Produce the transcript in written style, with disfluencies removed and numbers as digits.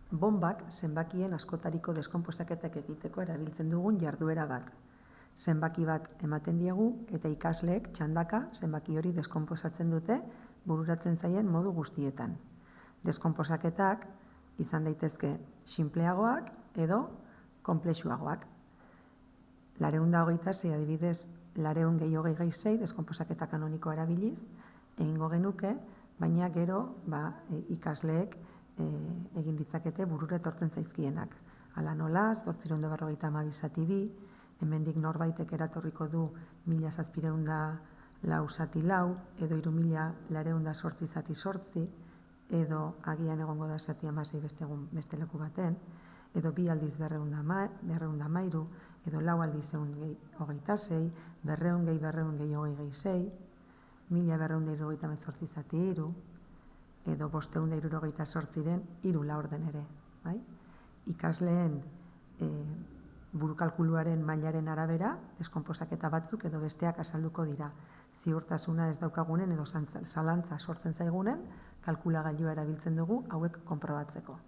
Bonbak zenbakien askotariko deskonposaketak egiteko erabiltzen dugun jarduera bat. Zenbaki bat ematen diegu eta ikasleek txandaka zenbaki hori deskonposatzen dute bururatzen zaien modu guztietan. Deskonposaketak izan daitezke sinpleagoak edo konplexuagoak. 226 adibidez 226 deskonposaketa kanonikoa erabiliz egingo genuke, baina gero ikasleek egin ditzakete burura etortzen zaizkienak. Hala nola, 852 zati 2, hemendik norbaitek eratorriko du 1704 zati 4, edo 3208 zati 8, edo agian egongo da zati 16 beste leku baten, edo 2 aldiz 213, edo 4 aldiz 126, 200 gehi 26, 1278 zati 3, edo 568-ren 3 laurden ere. Ikasleen burukalkuluaren mailaren arabera, deskonposaketa batzuk edo besteak azalduko dira. Ziurtasuna ez daukagunen edo zalantza sortzen zaigunen, kalkulagailua erabiltzen dugu hauek konprobatzeko.